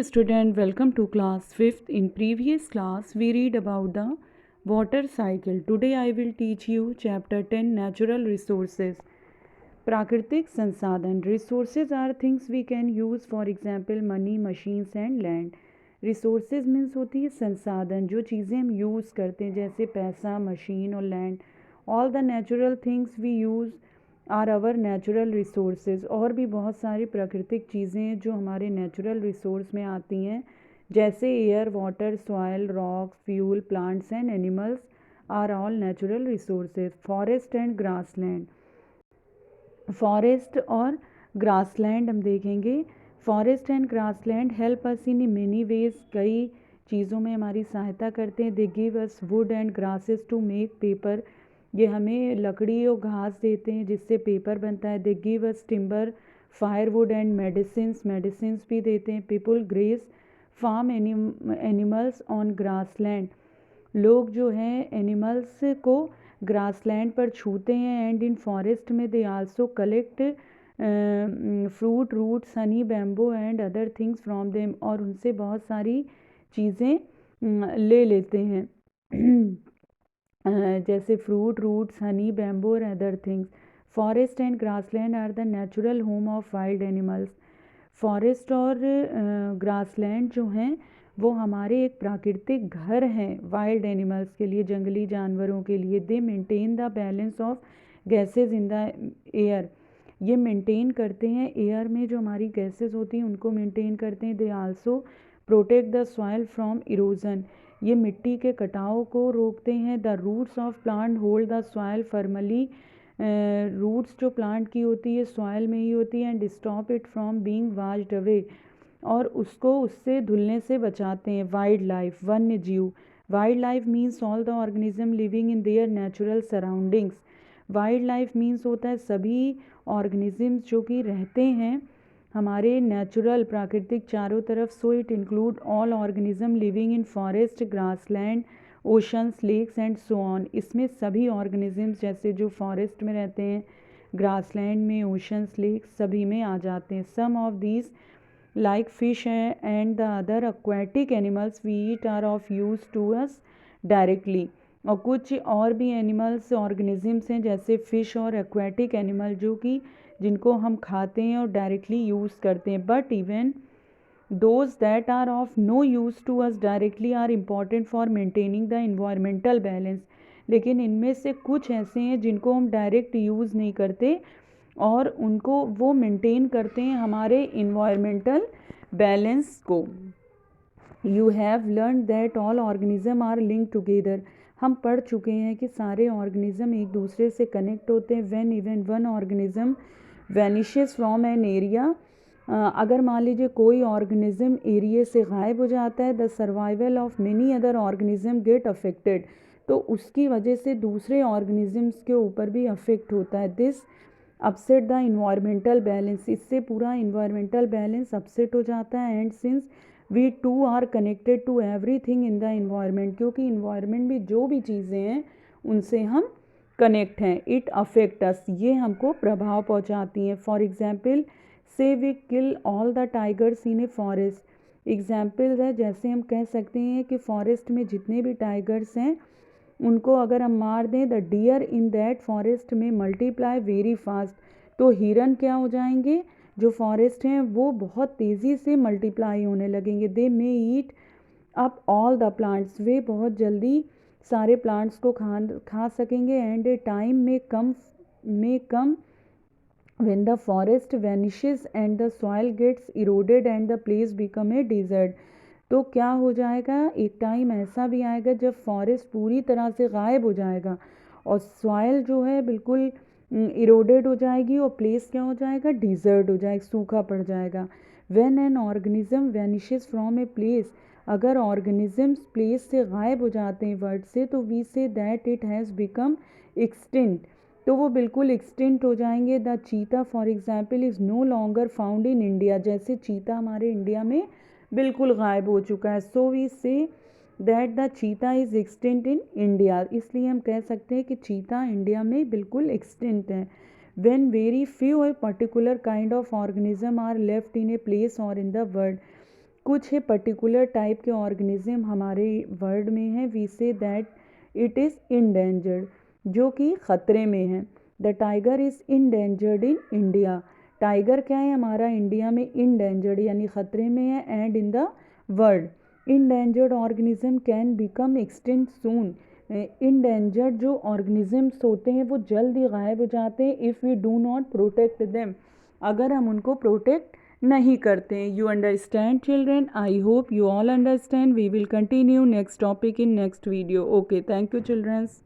Student, welcome to class 5th. In previous class, we read about the water cycle. Today I will teach you chapter 10 natural resources. प्राकृतिक संसाधन. Resources are things we can use, for example money, machines and land. Resources means होती है संसाधन, जो चीज़ें हम use करते हैं जैसे पैसा, मशीन और land. All the natural things we use are our natural resources. और भी बहुत सारी प्राकृतिक चीज़ें जो हमारे नेचुरल रिसोर्स में आती हैं जैसे air, water, soil, rocks, fuel, plants and animals are all natural resources. Forest and grassland. Forest और ग्रासलैंड हम देखेंगे. Forest and grassland help us in many ways. कई चीज़ों में हमारी सहायता करते हैं. They give us wood and grasses to make paper. ये हमें लकड़ी और घास देते हैं जिससे पेपर बनता है. They give us timber, firewood and medicines भी देते हैं. People graze farm animals on grassland. लोग जो हैं एनिमल्स को ग्रासलैंड पर छूते हैं. एंड इन फॉरेस्ट में they also collect fruit, roots, honey, bamboo and other things from them. और उनसे बहुत सारी चीज़ें ले लेते हैं जैसे फ्रूट, रूट्स, हनी, बैम्बू और other things. Forest and grassland are the natural home of wild animals. Forest और ग्रासलैंड जो हैं वो हमारे एक प्राकृतिक घर हैं वाइल्ड एनिमल्स के लिए, जंगली जानवरों के लिए. दे maintain the balance of gases in the air. ये मेंटेन करते हैं एयर में जो हमारी गैसेस होती हैं उनको मेंटेन करते हैं. They also protect the soil from erosion. ये मिट्टी के कटाव को रोकते हैं. The roots of plant hold the soil firmly. रूट्स जो प्लांट की होती है सॉइल में ही होती है. And stop it from being washed away. और उसको उससे धुलने से बचाते हैं. वाइल्ड लाइफ, वन्य जीव. Wild life means all the organism living in their natural surroundings. Wild life means होता है सभी ऑर्गेनिजम्स जो कि रहते हैं हमारे नेचुरल प्राकृतिक चारों तरफ. So it include all organism living in forest, grassland, oceans, lakes and so on. इसमें सभी ऑर्गेनिजम्स जैसे जो फॉरेस्ट में रहते हैं, ग्रासलैंड में, ओशंस, लेक्स सभी में आ जाते हैं. Some of these like fish and the other aquatic animals we eat are of use to us directly. और कुछ और भी एनिमल्स ऑर्गेनिजम्स हैं जैसे फ़िश और एक्वेटिक एनिमल जो कि जिनको हम खाते हैं और डायरेक्टली यूज़ करते हैं. But even those that are of no use to us directly are important for maintaining the environmental balance. लेकिन इनमें से कुछ ऐसे हैं जिनको हम डायरेक्ट यूज़ नहीं करते और उनको वो मेंटेन करते हैं हमारे इन्वायरमेंटल बैलेंस को. You have learn that all organism are link together. हम पढ़ चुके हैं कि सारे ऑर्गेनिज्म एक दूसरे से कनेक्ट होते हैं. When even one organism vanishes from an area. अगर मान लीजिए कोई ऑर्गेनिज्म एरिया से गायब हो जाता है, the survival of many other organism get affected. तो उसकी वजह से दूसरे ऑर्गेनिजम्स के ऊपर भी अफेक्ट होता है. This upset the environmental balance. इससे पूरा इन्वायरमेंटल बैलेंस अपसेट हो जाता है. And since we too are connected to everything in the environment, क्योंकि इन्वायरमेंट में जो भी चीज़ें हैं उनसे हम कनेक्ट हैं. It affect us. ये हमको प्रभाव पहुंचाती हैं. For example say we kill all the tigers in a forest. Example है जैसे हम कह सकते हैं कि फॉरेस्ट में जितने भी टाइगर्स हैं उनको अगर हम मार दें, the deer in that forest में मल्टीप्लाई वेरी फास्ट. तो हिरन क्या हो जाएंगे, जो फॉरेस्ट हैं वो बहुत तेज़ी से मल्टीप्लाई होने लगेंगे. They may eat up all the plants. वे बहुत जल्दी सारे प्लांट्स को खा सकेंगे. And a time may come when the forest vanishes and the soil gets eroded and the place become a desert. तो क्या हो जाएगा, एक टाइम ऐसा भी आएगा जब फॉरेस्ट पूरी तरह से गायब हो जाएगा और सॉइल जो है बिल्कुल इरोडेड हो जाएगी और प्लेस क्या हो जाएगा, डिज़र्ट हो जाएगा, सूखा पड़ जाएगा. When an organism vanishes from a place. अगर ऑर्गेनिजम्स प्लेस से गायब हो जाते हैं वर्ड से, तो we say that it has become extinct. तो वो बिल्कुल एक्सटिंक्ट हो जाएंगे. The cheetah for example is no longer found in India. जैसे चीता हमारे इंडिया में बिल्कुल गायब हो चुका है. So we say that the cheetah is extinct in India. इसलिए हम कह सकते हैं कि चीता इंडिया में बिल्कुल एक्सटिंक्ट है. When very few a particular kind of organism are left in a place or in the world. कुछ है पर्टिकुलर टाइप के ऑर्गेनिज्म हमारे वर्ल्ड में है, we say that it is endangered, जो कि ख़तरे में है। The tiger is endangered in India. Tiger क्या है हमारा इंडिया में इंडेंजर्ड यानी ख़तरे में है। And in the world endangered organism can become extinct soon. Endangered जो ऑर्गेनिजम्स होते हैं वो जल्द ही गायब हो जाते हैं if we do not protect them, अगर हम उनको प्रोटेक्ट नहीं करते हैं। You understand children? I hope you all understand. We will continue next topic in next video. Okay, thank you children's.